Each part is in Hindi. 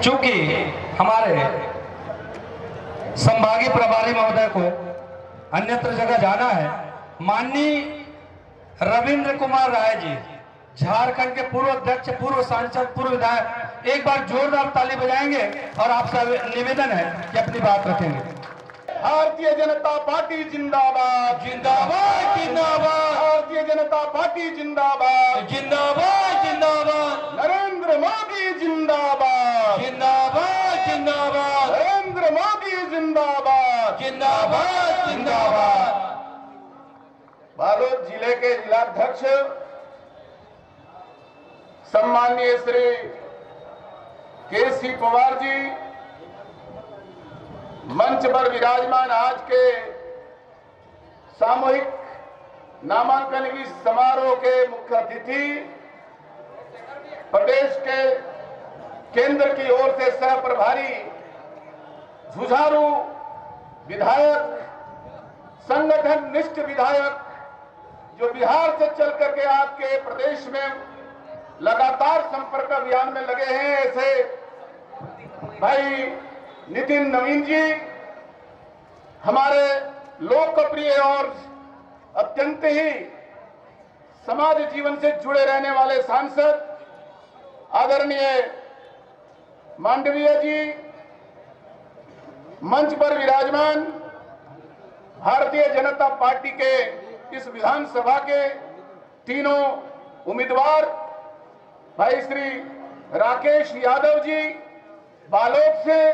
चूंकि हमारे संभागीय प्रभारी महोदय को अन्यत्र जगह जाना है, माननीय रविंद्र कुमार राय जी, झारखंड के पूर्व अध्यक्ष, पूर्व सांसद, पूर्व विधायक, एक बार जोरदार ताली बजाएंगे और आपसे निवेदन है कि अपनी बात रखेंगे। भारतीय जनता पार्टी जिंदाबाद, जिंदाबाद जिंदाबाद, भारतीय जनता पार्टी जिंदाबाद, जिंदाबाद जिंदाबाद, नरेंद्र मोदी जिंदाबाद, जिंदाबाद जिंदाबाद, नरेंद्र मोदी जिंदाबाद, जिंदाबाद जिंदाबाद। बालोद जिले के जिलाध्यक्ष सम्माननीय श्री के.सी. पवार जी, मंच पर विराजमान आज के सामूहिक नामांकन की समारोह के मुख्य अतिथि, प्रदेश के केंद्र की ओर से सह प्रभारी, जुझारू विधायक, संगठन निष्ठ विधायक, जो बिहार से चल करके आपके प्रदेश में लगातार संपर्क अभियान में लगे हैं, ऐसे भाई नितिन नवीन जी, हमारे लोकप्रिय और अत्यंत ही समाज जीवन से जुड़े रहने वाले सांसद आदरणीय मांडवीय जी, मंच पर विराजमान भारतीय जनता पार्टी के इस विधानसभा के तीनों उम्मीदवार, भाई श्री राकेश यादव जी बालोद से,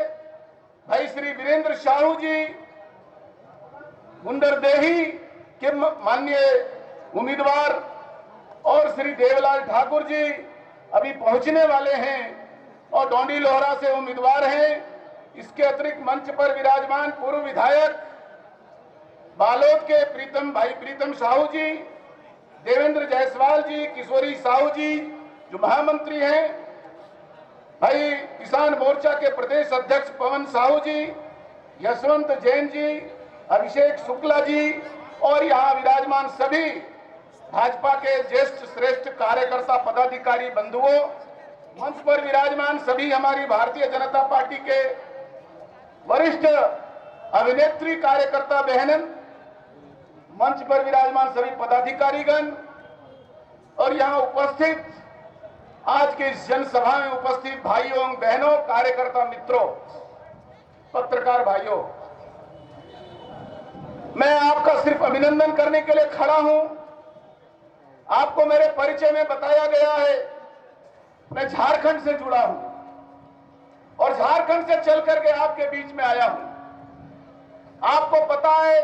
भाई श्री वीरेंद्र साहू जी गुंडरदेही के माननीय उम्मीदवार, और श्री देवलाल ठाकुर जी अभी पहुंचने वाले हैं और डोंडी लोहरा से उम्मीदवार हैं। इसके अतिरिक्त मंच पर विराजमान पूर्व विधायक बालोद के भाई प्रीतम साहू जी, देवेंद्र जायसवाल जी, किशोरी साहू जी जो महामंत्री हैं, भाई किसान मोर्चा के प्रदेश अध्यक्ष पवन साहू जी, यशवंत जैन जी, अभिषेक शुक्ला जी, और यहाँ विराजमान सभी भाजपा के ज्येष्ठ श्रेष्ठ कार्यकर्ता पदाधिकारी बंधुओं, मंच पर विराजमान सभी हमारी भारतीय जनता पार्टी के वरिष्ठ अभिनेत्री कार्यकर्ता बहनन, मंच पर विराजमान सभी पदाधिकारीगण, और यहाँ उपस्थित आज के इस जनसभा में उपस्थित भाइयों बहनों, कार्यकर्ता मित्रों, पत्रकार भाइयों, मैं आपका सिर्फ अभिनंदन करने के लिए खड़ा हूं। आपको मेरे परिचय में बताया गया है मैं झारखंड से जुड़ा हूं और झारखंड से चल करके आपके बीच में आया हूं। आपको पता है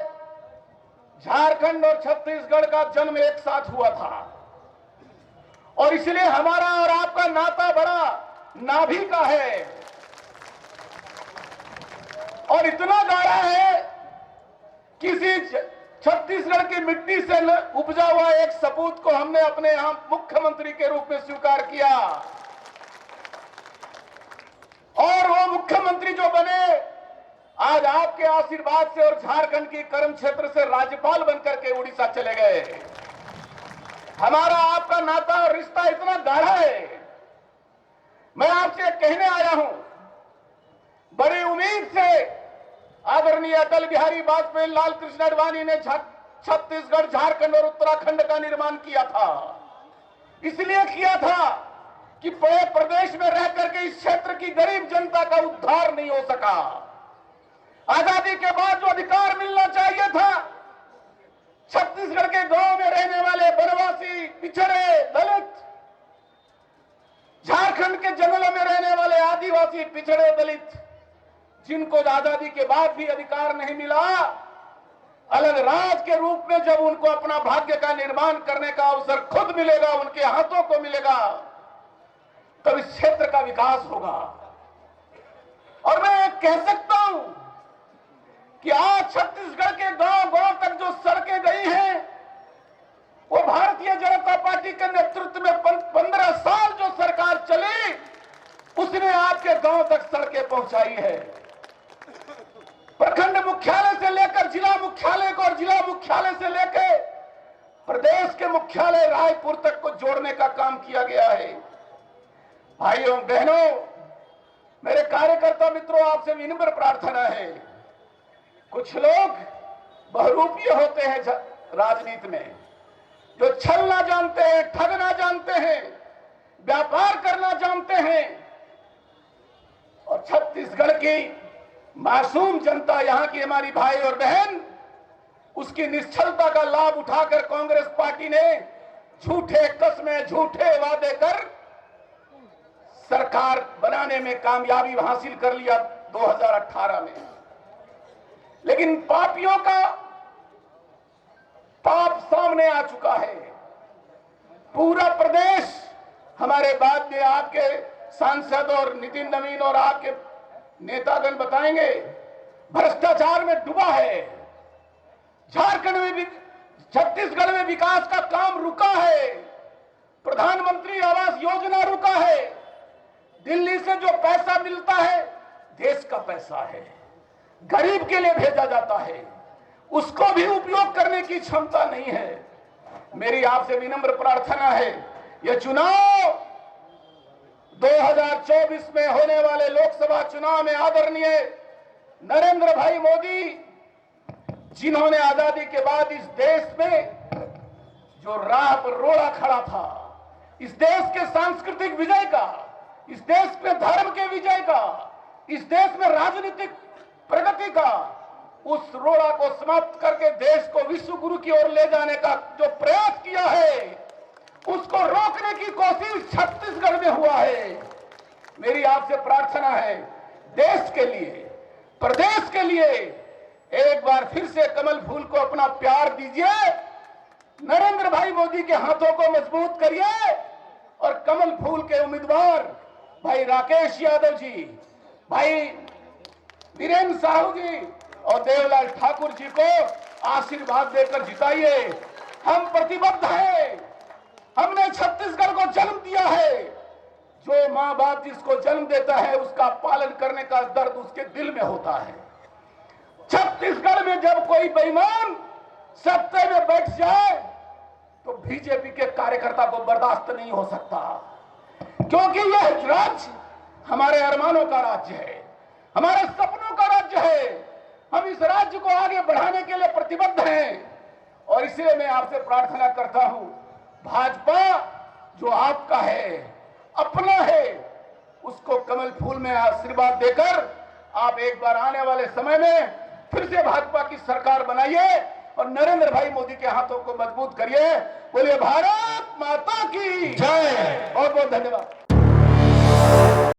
झारखंड और छत्तीसगढ़ का जन्म एक साथ हुआ था और इसलिए हमारा और आपका नाता बड़ा नाभि का है और इतना गाढ़ा है, किसी छत्तीसगढ़ की मिट्टी से उपजा हुआ एक सपूत को हमने अपने यहां मुख्यमंत्री के रूप में स्वीकार किया और वो मुख्यमंत्री जो बने आज आपके आशीर्वाद से और झारखंड की कर्म क्षेत्र से राज्यपाल बनकर के उड़ीसा चले गए। हमारा आपका नाता और रिश्ता इतना गाढ़ा है। मैं आपसे कहने आया हूं, बड़ी उम्मीद से आदरणीय अटल बिहारी वाजपेयी, लाल कृष्ण आडवाणी ने छत्तीसगढ़, झारखंड और उत्तराखंड का निर्माण किया था। इसलिए किया था कि पूरे प्रदेश में रह करके इस क्षेत्र की गरीब जनता का उद्धार नहीं हो सका। आजादी के बाद जो अधिकार मिलना चाहिए था, छत्तीसगढ़ के गांव में रहने वाले वनवासी, पिछड़े, दलित, झारखंड के जंगलों में रहने वाले आदिवासी, पिछड़े, दलित, जिनको आजादी के बाद भी अधिकार नहीं मिला, अलग राज के रूप में जब उनको अपना भाग्य का निर्माण करने का अवसर खुद मिलेगा, उनके हाथों को मिलेगा, तब इस क्षेत्र का विकास होगा। और मैं कह सकता हूं कि आज छत्तीसगढ़ के गांव गांव तक जो सड़कें गई हैं, वो भारतीय जनता पार्टी के नेतृत्व में 15 साल जो सरकार चली, उसने आपके गांव तक सड़कें पहुंचाई है। प्रखंड मुख्यालय से लेकर जिला मुख्यालय को और जिला मुख्यालय से लेकर प्रदेश के मुख्यालय रायपुर तक को जोड़ने का काम किया गया है। भाइयों बहनों, मेरे कार्यकर्ता मित्रों, आपसे विनम्र प्रार्थना है, कुछ लोग बहुरूपीय होते हैं राजनीति में, जो छलना जानते हैं, ठगना जानते हैं, व्यापार करना जानते हैं, और छत्तीसगढ़ की मासूम जनता, यहां की हमारी भाई और बहन, उसकी निश्चलता का लाभ उठाकर कांग्रेस पार्टी ने झूठे कस्में, झूठे वादे कर सरकार बनाने में कामयाबी हासिल कर लिया 2018 में। लेकिन पापियों का पाप सामने आ चुका है। पूरा प्रदेश, हमारे बाद में आपके सांसद और नितिन नवीन और आपके नेतागण बताएंगे, भ्रष्टाचार में डूबा है। झारखंड में भी, छत्तीसगढ़ में विकास का काम रुका है। प्रधानमंत्री आवास योजना रुका है। दिल्ली से जो पैसा मिलता है, देश का पैसा है, गरीब के लिए भेजा जाता है, उसको भी उपयोग करने की क्षमता नहीं है। मेरी आपसे विनम्र प्रार्थना है, यह चुनाव 2024 में होने वाले लोकसभा चुनाव में आदरणीय नरेंद्र भाई मोदी, जिन्होंने आजादी के बाद इस देश में जो राह पर रोड़ा खड़ा था, इस देश के सांस्कृतिक विजय का, इस देश में धर्म के विजय का, इस देश में राजनीतिक प्रगति का, उस रोड़ा को समाप्त करके देश को विश्व गुरु की ओर ले जाने का जो प्रयास किया है, उसको रोकने की कोशिश छत्तीसगढ़ में हुआ है। मेरी आपसे प्रार्थना है, देश के लिए, प्रदेश के लिए एक बार फिर से कमल फूल को अपना प्यार दीजिए, नरेंद्र भाई मोदी के हाथों को मजबूत करिए और कमल फूल के उम्मीदवार भाई राकेश यादव जी, भाई वीरेंद्र साहू जी और देवलाल ठाकुर जी को आशीर्वाद देकर जिताइए। हम प्रतिबद्ध हैं, हमने छत्तीसगढ़ को जन्म दिया है। जो मां बाप जिसको जन्म देता है, उसका पालन करने का दर्द उसके दिल में होता है। छत्तीसगढ़ में जब कोई बेईमान सत्ते में बैठ जाए तो बीजेपी के कार्यकर्ता को बर्दाश्त नहीं हो सकता, क्योंकि यह राज्य हमारे अरमानों का राज्य है, हमारे सपनों का राज्य है। हम इस राज्य को आगे बढ़ाने के लिए प्रतिबद्ध हैं और इसलिए मैं आपसे प्रार्थना करता हूं, भाजपा जो आपका है, अपना है, उसको कमल फूल में आशीर्वाद देकर आप एक बार आने वाले समय में फिर से भाजपा की सरकार बनाइए और नरेंद्र भाई मोदी के हाथों को मजबूत करिए। बोलिए भारत माता की जय। बहुत बहुत धन्यवाद।